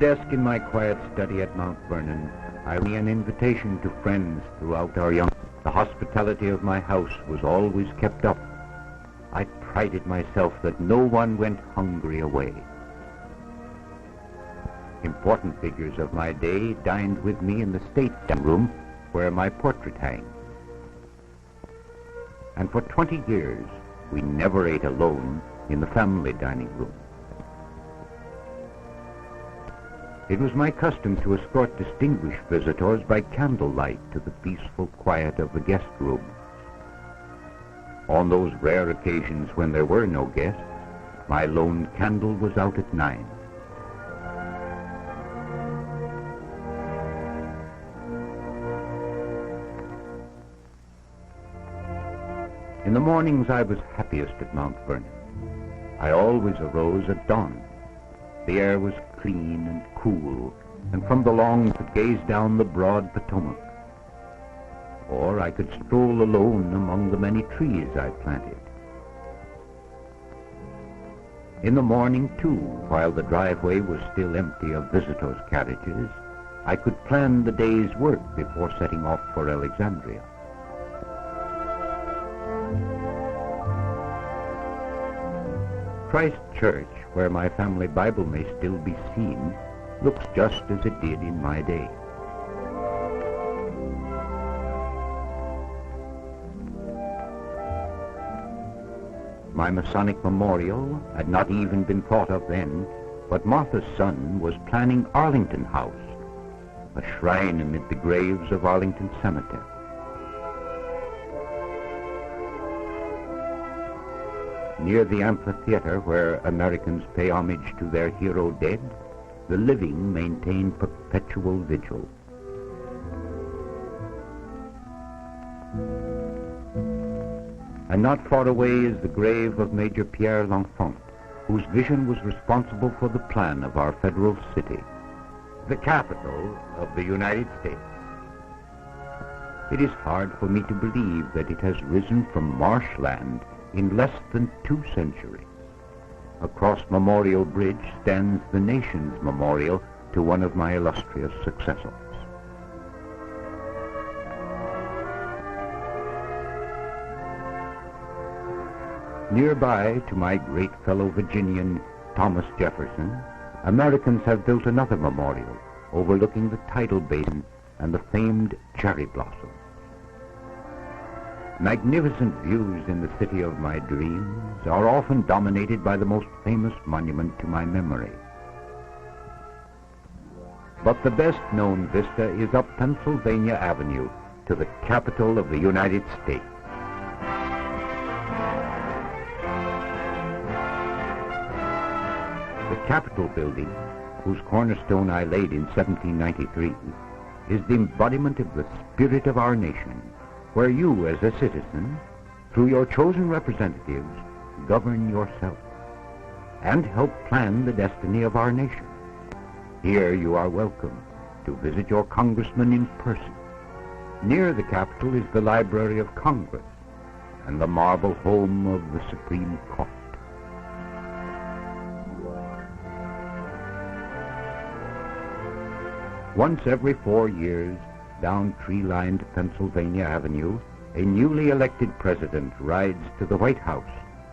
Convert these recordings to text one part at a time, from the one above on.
desk in my quiet study at Mount Vernon, I read an invitation to friends throughout our young. The hospitality of my house was always kept up. I prided myself that no one went hungry away. Important figures of my day dined with me in the state room where my portrait hangs. And for 20 years, we never ate alone in the family dining room. It was my custom to escort distinguished visitors by candlelight to the peaceful quiet of the guest room. On those rare occasions when there were no guests, my lone candle was out at 9. In the mornings I was happiest at Mount Vernon. I always arose at dawn. The air was clean and cool, and from the lawn could gaze down the broad Potomac. Or I could stroll alone among the many trees I planted. In the morning, too, while the driveway was still empty of visitors' carriages, I could plan the day's work before setting off for Alexandria. Christ Church, where my family Bible may still be seen, looks just as it did in my day. My Masonic memorial had not even been thought of then, but Martha's son was planning Arlington House, a shrine amid the graves of Arlington Cemetery. Near the amphitheater where Americans pay homage to their hero dead, the living maintain perpetual vigil. And not far away is the grave of Major Pierre L'Enfant, whose vision was responsible for the plan of our federal city, the capital of the United States. It is hard for me to believe that it has risen from marshland in less than 2 centuries. Across Memorial Bridge stands the nation's memorial to one of my illustrious successors. Nearby to my great fellow Virginian Thomas Jefferson, Americans have built another memorial overlooking the tidal basin and the famed cherry blossom. Magnificent views in the city of my dreams are often dominated by the most famous monument to my memory. But the best-known vista is up Pennsylvania Avenue to the capital of the United States. The Capitol building, whose cornerstone I laid in 1793, is the embodiment of the spirit of our nation, where you, as a citizen, through your chosen representatives, govern yourself and help plan the destiny of our nation. Here you are welcome to visit your congressman in person. Near the Capitol is the Library of Congress and the marble home of the Supreme Court. Once every 4 years, down tree-lined Pennsylvania Avenue, a newly elected president rides to the White House,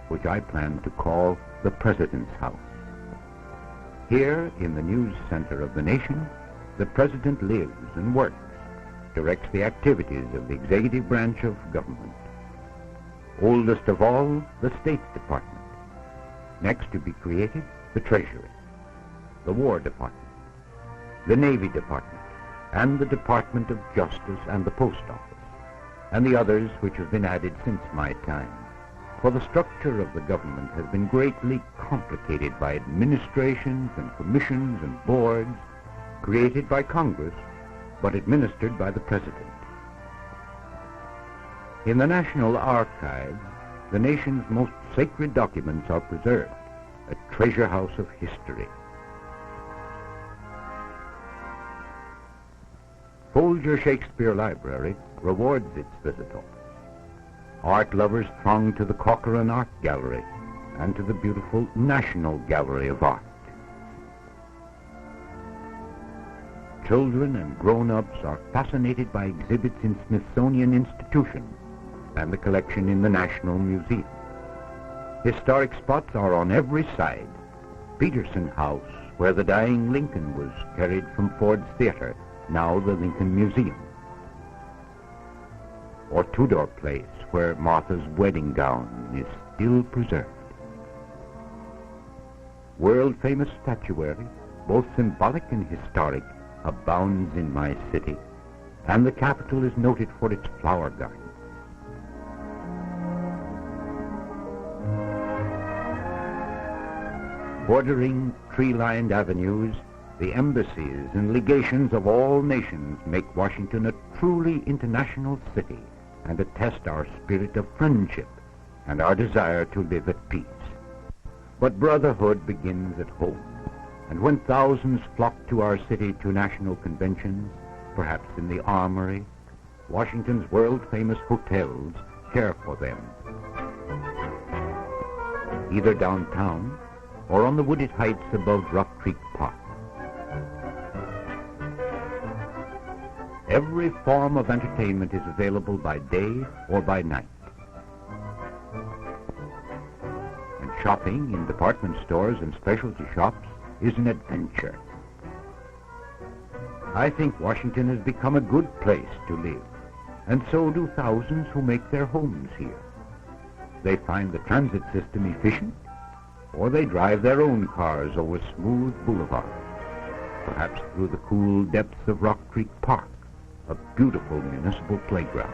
which I plan to call the President's House. Here, in the news center of the nation, the president lives and works, directs the activities of the executive branch of government. Oldest of all, the State Department. Next to be created, the Treasury, the War Department, the Navy Department, and the Department of Justice and the Post Office, and the others which have been added since my time. For the structure of the government has been greatly complicated by administrations and commissions and boards created by Congress, but administered by the President. In the National Archives, the nation's most sacred documents are preserved, a treasure house of history. Folger Shakespeare Library rewards its visitors. Art lovers throng to the Corcoran Art Gallery and to the beautiful National Gallery of Art. Children and grown-ups are fascinated by exhibits in Smithsonian Institution and the collection in the National Museum. Historic spots are on every side. Peterson House, where the dying Lincoln was carried from Ford's Theater, now the Lincoln Museum. Or Tudor Place, where Martha's wedding gown is still preserved. World-famous statuary, both symbolic and historic, abounds in my city, and the capital is noted for its flower garden. Bordering tree-lined avenues, the embassies and legations of all nations make Washington a truly international city and attest our spirit of friendship and our desire to live at peace. But brotherhood begins at home, and when thousands flock to our city to national conventions, perhaps in the Armory, Washington's world-famous hotels care for them, either downtown or on the wooded heights above Rock Creek Park. Every form of entertainment is available by day or by night. And shopping in department stores and specialty shops is an adventure. I think Washington has become a good place to live, and so do thousands who make their homes here. They find the transit system efficient, or they drive their own cars over smooth boulevards, perhaps through the cool depths of Rock Creek Park, a beautiful municipal playground.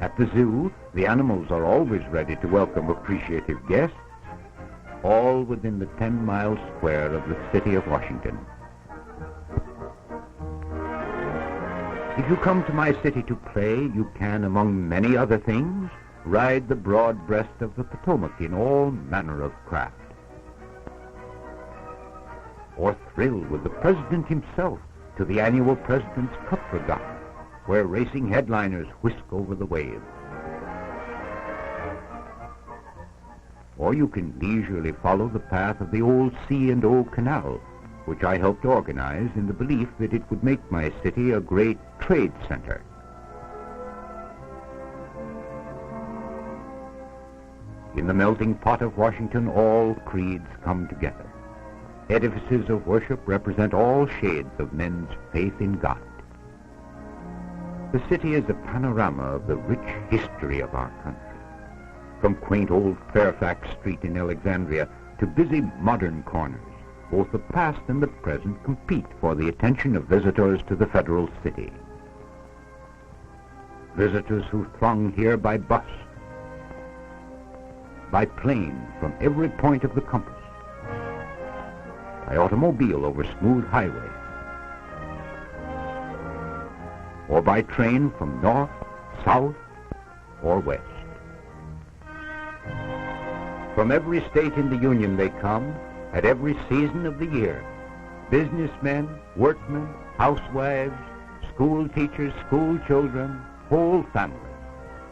At the zoo, the animals are always ready to welcome appreciative guests, all within the 10-mile square of the city of Washington. If you come to my city to play, you can, among many other things, ride the broad breast of the Potomac in all manner of craft, or thrill with the President himself to the annual President's Cup Regatta, where racing headliners whisk over the waves. Or you can leisurely follow the path of the old C&O Canal, which I helped organize in the belief that it would make my city a great trade center. In the melting pot of Washington, all creeds come together. Edifices of worship represent all shades of men's faith in God. The city is a panorama of the rich history of our country. From quaint old Fairfax Street in Alexandria to busy modern corners, both the past and the present compete for the attention of visitors to the federal city. Visitors who throng here by bus, by plane from every point of the compass, by automobile over smooth highways, or by train from north, south, or west. From every state in the Union they come, at every season of the year. Businessmen, workmen, housewives, school teachers, school children, whole families.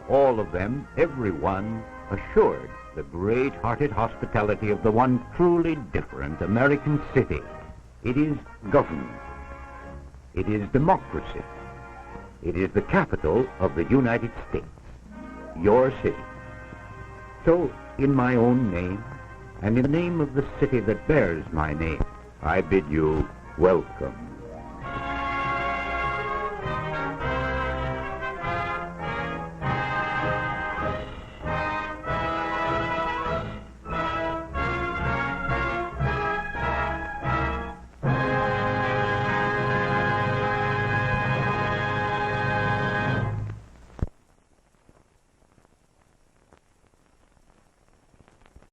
All of them, every one, assured the great-hearted hospitality of the one truly different American city. It is government. It is democracy. It is the capital of the United States, your city. So, in my own name, and in the name of the city that bears my name, I bid you welcome